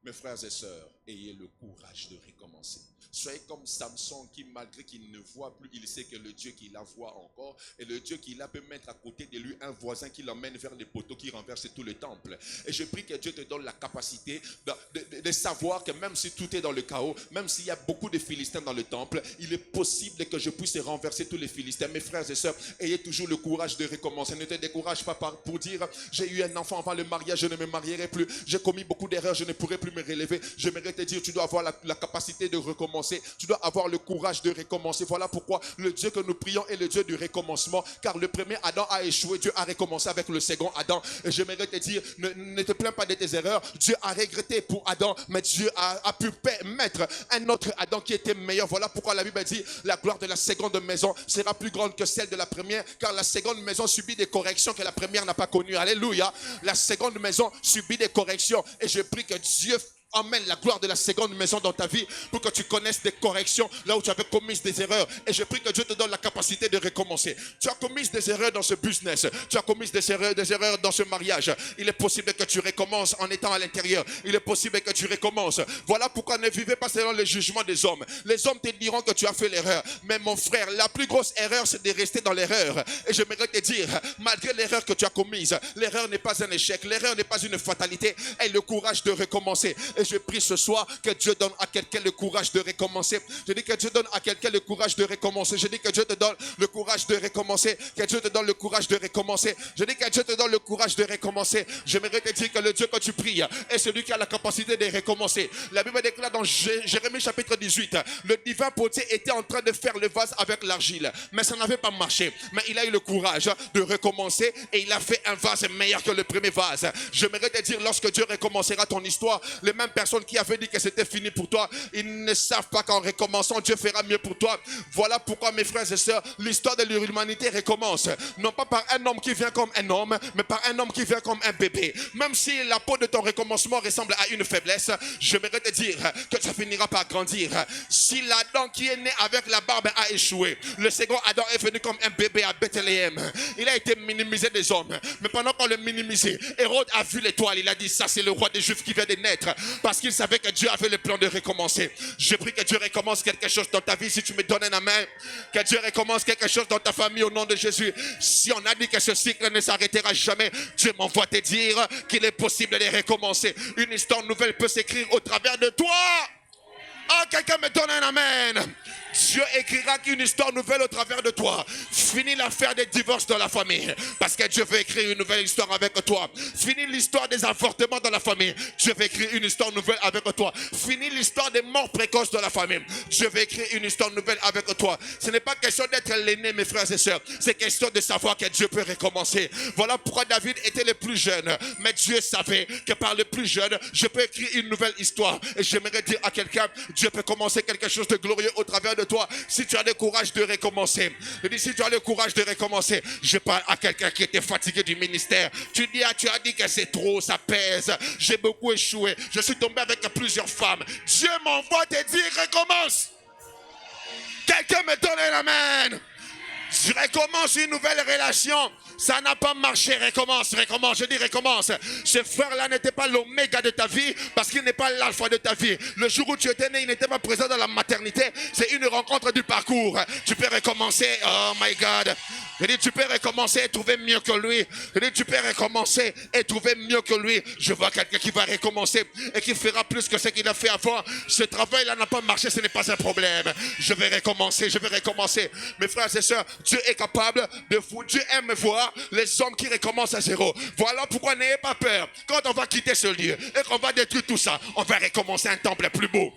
Mes frères et sœurs, ayez le courage de recommencer. Soyez comme Samson qui, malgré qu'il ne voit plus, il sait que le Dieu qui la voit encore. Et le Dieu qui la peut mettre à côté de lui un voisin qui l'emmène vers les poteaux qui renversent tout le temple. Et je prie que Dieu te donne la capacité de savoir que même si tout est dans le chaos, même s'il y a beaucoup de Philistins dans le temple, il est possible que je puisse renverser tous les Philistins. Mes frères et sœurs, ayez toujours le courage de recommencer. Ne te décourage pas pour dire, j'ai eu un enfant avant le mariage, je ne me marierai plus. J'ai commis beaucoup d'erreurs, je ne pourrai plus me relever. J'aimerais te dire, tu dois avoir la capacité de recommencer. Tu dois avoir le courage de recommencer. Voilà pourquoi le Dieu que nous prions est le Dieu du recommencement. Car le premier Adam a échoué. Dieu a recommencé avec le second Adam. Et j'aimerais te dire, ne te plains pas de tes erreurs. Dieu a regretté pour Adam, mais Dieu a pu mettre un autre Adam qui était meilleur. Voilà pourquoi la Bible dit, la gloire de la seconde maison sera plus grande que celle de la première. Car la seconde maison subit des corrections que la première n'a pas connues. Alléluia. La seconde maison subit des corrections. Et je prie que Dieu emmène la gloire de la seconde maison dans ta vie pour que tu connaisses des corrections là où tu avais commis des erreurs. Et je prie que Dieu te donne la capacité de recommencer. Tu as commis des erreurs dans ce business. Tu as commis des erreurs dans ce mariage. Il est possible que tu recommences en étant à l'intérieur. Il est possible que tu recommences. Voilà pourquoi ne vivez pas selon le jugement des hommes. Les hommes te diront que tu as fait l'erreur. Mais mon frère, la plus grosse erreur, c'est de rester dans l'erreur. Et j'aimerais te dire, malgré l'erreur que tu as commise, l'erreur n'est pas un échec. L'erreur n'est pas une fatalité. Aie le courage de recommencer. Et je prie ce soir que Dieu donne à quelqu'un le courage de recommencer. Je dis que Dieu donne à quelqu'un le courage de recommencer. Je dis que Dieu te donne le courage de recommencer. Que Dieu te donne le courage de recommencer. Je dis que Dieu te donne le courage de recommencer. J'aimerais te dire que le Dieu que tu pries est celui qui a la capacité de recommencer. La Bible déclare dans Jérémie chapitre 18, le divin potier était en train de faire le vase avec l'argile. Mais ça n'avait pas marché. Mais il a eu le courage de recommencer et il a fait un vase meilleur que le premier vase. J'aimerais te dire, lorsque Dieu recommencera ton histoire, les mêmes mêmes personnes qui avaient dit que c'était fini pour toi, ils ne savent pas qu'en recommençant, Dieu fera mieux pour toi. Voilà pourquoi, mes frères et sœurs, l'histoire de l'humanité recommence. Non pas par un homme qui vient comme un homme, mais par un homme qui vient comme un bébé. Même si la peau de ton recommencement ressemble à une faiblesse, j'aimerais te dire que ça finira par grandir. Si l'Adam qui est né avec la barbe a échoué, le second Adam est venu comme un bébé à Bethléem. Il a été minimisé des hommes. Mais pendant qu'on le minimisait, Hérode a vu l'étoile. Il a dit, ça c'est le roi des Juifs qui vient de naître. Parce qu'il savait que Dieu avait le plan de recommencer. Je prie que Dieu recommence quelque chose dans ta vie. Si tu me donnes un amen, que Dieu recommence quelque chose dans ta famille au nom de Jésus. Si on a dit que ce cycle ne s'arrêtera jamais, Dieu m'envoie te dire qu'il est possible de recommencer. Une histoire nouvelle peut s'écrire au travers de toi. Ah, quelqu'un me donne un amen. Dieu écrira une histoire nouvelle au travers de toi. Finis l'affaire des divorces dans la famille, parce que Dieu veut écrire une nouvelle histoire avec toi. Finis l'histoire des avortements dans la famille. Dieu veut écrire une histoire nouvelle avec toi. Finis l'histoire des morts précoces dans la famille. Dieu veut écrire une histoire nouvelle avec toi. Ce n'est pas question d'être l'aîné, mes frères et sœurs. C'est question de savoir que Dieu peut recommencer. Voilà pourquoi David était le plus jeune. Mais Dieu savait que par le plus jeune, je peux écrire une nouvelle histoire. Et j'aimerais dire à quelqu'un, Dieu peut commencer quelque chose de glorieux au travers de toi, si tu as le courage de recommencer. Je dis, si tu as le courage de recommencer. Je parle à quelqu'un qui était fatigué du ministère. Tu as dit que c'est trop, ça pèse. J'ai beaucoup échoué. Je suis tombé avec plusieurs femmes. Dieu m'envoie te dire, recommence. Quelqu'un me donne un amen. Je recommence une nouvelle relation. Ça n'a pas marché, recommence, je dis recommence. Ce frère-là n'était pas l'oméga de ta vie, parce qu'il n'est pas l'alpha de ta vie. Le jour où tu étais né, il n'était pas présent dans la maternité. C'est une rencontre du parcours. Tu peux recommencer, oh my God. Je dis, tu peux recommencer et trouver mieux que lui. Je dis, tu peux recommencer et trouver mieux que lui. Je vois quelqu'un qui va recommencer et qui fera plus que ce qu'il a fait avant. Ce travail-là n'a pas marché, ce n'est pas un problème. Je vais recommencer. Mes frères et sœurs, Dieu est capable de vous. Dieu aime voir les hommes qui recommencent à zéro. Voilà pourquoi n'ayez pas peur. Quand on va quitter ce lieu et qu'on va détruire tout ça, on va recommencer un temple plus beau.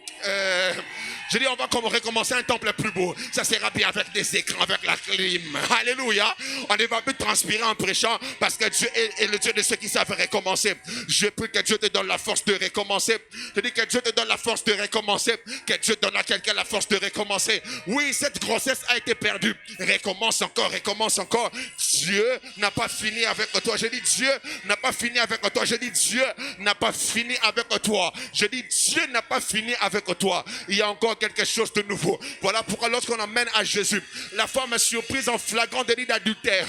Je dis, on va recommencer un temple plus beau. Ça sera bien avec des écrans, avec la clim. Alléluia. On ne va plus transpirer en prêchant, parce que Dieu est le Dieu de ceux qui savent recommencer. Je prie que Dieu te donne la force de recommencer. Je dis que Dieu te donne la force de recommencer. Que Dieu donne à quelqu'un la force de recommencer. Oui, cette grossesse a été perdue. Recommence encore. Dieu n'a pas fini avec toi. Je dis, Dieu n'a pas fini avec toi. Je dis, Dieu n'a pas fini avec toi. Je dis, Dieu n'a pas fini avec toi. Il y a encore quelque chose de nouveau. Voilà pourquoi lorsqu'on amène à Jésus, la femme est surprise en flagrant délit d'adultère.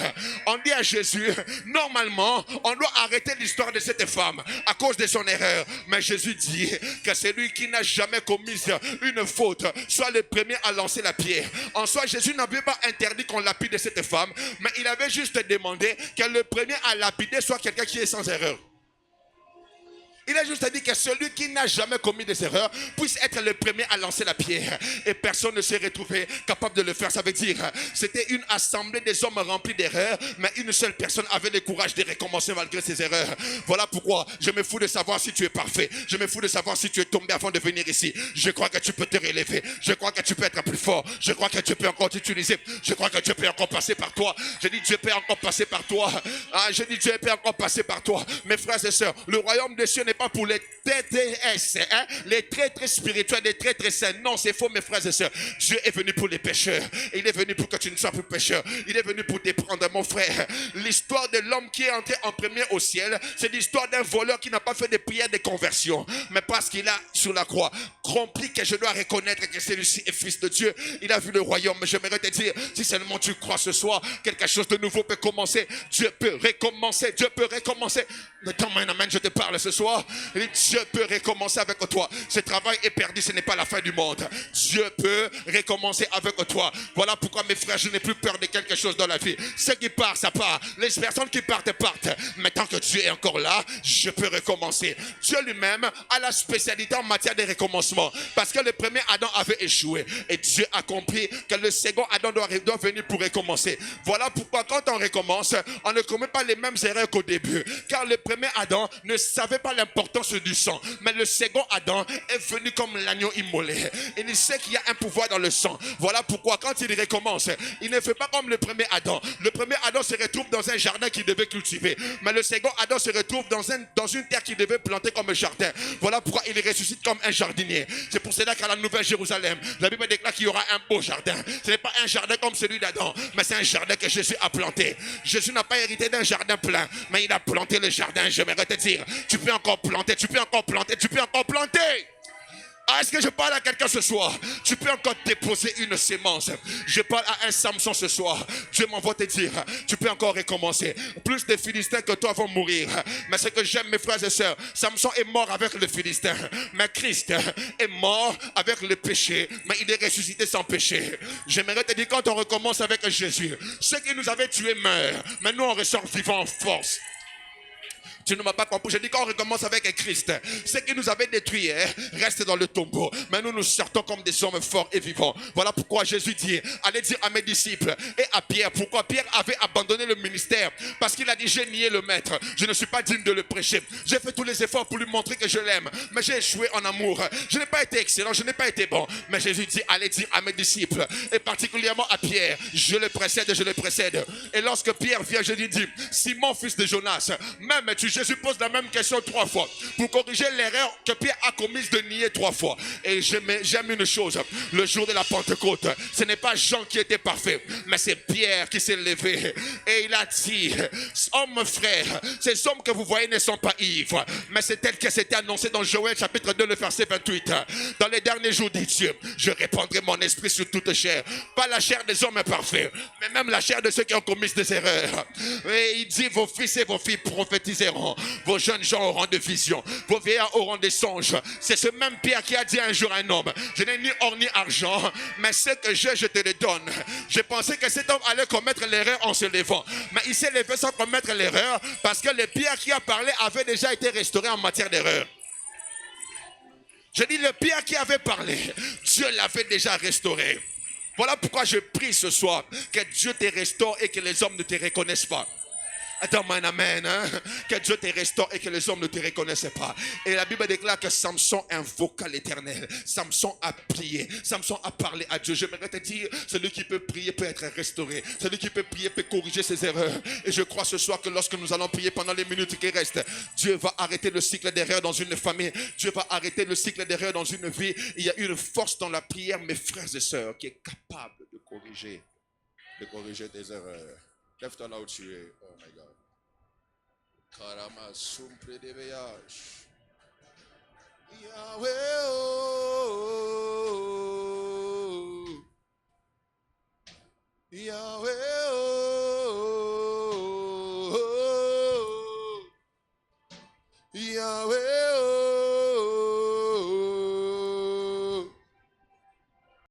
On dit à Jésus, normalement, on doit arrêter l'histoire de cette femme à cause de son erreur. Mais Jésus dit que celui qui n'a jamais commis une faute soit le premier à lancer la pierre. En soi, Jésus n'avait pas interdit qu'on lapide cette femme, mais il avait juste demandé que le premier à lapider soit quelqu'un qui est sans erreur. Il a juste dit que celui qui n'a jamais commis des erreurs puisse être le premier à lancer la pierre. Et personne ne s'est retrouvé capable de le faire. Ça veut dire, c'était une assemblée des hommes remplis d'erreurs, mais une seule personne avait le courage de recommencer malgré ses erreurs. Voilà pourquoi je me fous de savoir si tu es parfait. Je me fous de savoir si tu es tombé avant de venir ici. Je crois que tu peux te relever. Je crois que tu peux être plus fort. Je crois que Dieu peut encore t'utiliser. Je crois que Dieu peut encore passer par toi. Je dis, Dieu peut encore passer par toi. Je dis, Dieu peut encore passer par toi. Mes frères et sœurs, le royaume des cieux n'est pas pour les TTS, les traîtres spirituels, les traîtres saints. Non, c'est faux, mes frères et sœurs. Dieu est venu pour les pécheurs. Il est venu pour que tu ne sois plus pécheur. Il est venu pour te prendre, mon frère. L'histoire de l'homme qui est entré en premier au ciel, c'est l'histoire d'un voleur qui n'a pas fait de prière de conversion, mais parce qu'il a sur la croix compris que je dois reconnaître que celui-ci est fils de Dieu. Il a vu le royaume. Mais j'aimerais te dire, si seulement tu crois ce soir, quelque chose de nouveau peut commencer. Dieu peut recommencer. Dieu peut recommencer. Je te parle ce soir. Dieu peut recommencer avec toi. Ce travail est perdu, ce n'est pas la fin du monde. Dieu peut recommencer avec toi. Voilà pourquoi, mes frères, je n'ai plus peur de quelque chose dans la vie. Ceux qui partent, ça part. Les personnes qui partent, partent. Mais tant que Dieu est encore là, je peux recommencer. Dieu lui-même a la spécialité en matière de recommencement. Parce que le premier Adam avait échoué. Et Dieu a compris que le second Adam doit venir pour recommencer. Voilà pourquoi quand on recommence, on ne commet pas les mêmes erreurs qu'au début. Car le premier Adam ne savait pas l'importance l'importance du sang. Mais le second Adam est venu comme l'agneau immolé. Et il sait qu'il y a un pouvoir dans le sang. Voilà pourquoi quand il recommence, il ne fait pas comme le premier Adam. Le premier Adam se retrouve dans un jardin qu'il devait cultiver. Mais le second Adam se retrouve dans une terre qu'il devait planter comme un jardin. Voilà pourquoi il ressuscite comme un jardinier. C'est pour cela qu'à la Nouvelle Jérusalem, la Bible déclare qu'il y aura un beau jardin. Ce n'est pas un jardin comme celui d'Adam, mais c'est un jardin que Jésus a planté. Jésus n'a pas hérité d'un jardin plein, mais il a planté le jardin. J'aimerais te dire, tu peux encore planter, tu peux encore planter, tu peux encore planter. Ah, est-ce que je parle à quelqu'un ce soir? Tu peux encore déposer une sémence. Je parle à un Samson ce soir. Dieu m'envoie te dire, tu peux encore recommencer. Plus de Philistins que toi vont mourir. Mais ce que j'aime, mes frères et sœurs, Samson est mort avec le Philistin. Mais Christ est mort avec le péché. Mais il est ressuscité sans péché. J'aimerais te dire, quand on recommence avec Jésus, ceux qui nous avaient tués meurent. Mais nous, on ressort vivants en force. Tu ne m'as pas compris. Je dis qu'on recommence avec Christ. Ce qui nous avait détruits reste dans le tombeau. Mais nous nous sortons comme des hommes forts et vivants. Voilà pourquoi Jésus dit, allez dire à mes disciples et à Pierre. Pourquoi Pierre avait abandonné le ministère? Parce qu'il a dit, j'ai nié le maître. Je ne suis pas digne de le prêcher. J'ai fait tous les efforts pour lui montrer que je l'aime. Mais j'ai échoué en amour. Je n'ai pas été excellent. Je n'ai pas été bon. Mais Jésus dit, allez dire à mes disciples. Et particulièrement à Pierre. Je le précède, je le précède. Et lorsque Pierre vient, je lui dis, Simon, fils de Jonas, même Jésus pose la même question 3 fois pour corriger l'erreur que Pierre a commise de nier 3 fois. Et j'aime une chose, le jour de la Pentecôte, ce n'est pas Jean qui était parfait, mais c'est Pierre qui s'est levé et il a dit, hommes frères, ces hommes que vous voyez ne sont pas ivres, mais c'est tel que c'était annoncé dans Joël chapitre 2 le verset 28. Dans les derniers jours, dit Dieu, je répandrai mon esprit sur toute chair, pas la chair des hommes parfaits, mais même la chair de ceux qui ont commis des erreurs. Et il dit, vos fils et vos filles prophétiseront. Vos jeunes gens auront des visions. Vos vieillards auront des songes. C'est ce même Pierre qui a dit un jour à un homme, je n'ai ni or ni argent, mais ce que j'ai, je te le donne. Je pensais que cet homme allait commettre l'erreur en se levant. Mais il s'est levé sans commettre l'erreur parce que le Pierre qui a parlé avait déjà été restauré en matière d'erreur. Je dis le Pierre qui avait parlé, Dieu l'avait déjà restauré. Voilà pourquoi je prie ce soir que Dieu te restaure et que les hommes ne te reconnaissent pas. Attends, amen, hein? Que Dieu te restaure et que les hommes ne te reconnaissent pas. Et la Bible déclare que Samson invoqua l'Éternel. Samson a prié. Samson a parlé à Dieu. J'aimerais te dire, celui qui peut prier peut être restauré. Celui qui peut prier peut corriger ses erreurs. Et je crois ce soir que lorsque nous allons prier pendant les minutes qui restent, Dieu va arrêter le cycle d'erreur dans une famille. Dieu va arrêter le cycle d'erreur dans une vie. Il y a une force dans la prière, mes frères et sœurs, qui est capable de corriger tes erreurs. Lève-toi là où tu es. Oh my God. Karama sumpre de veyash. Yahweh, oh, Yahweh.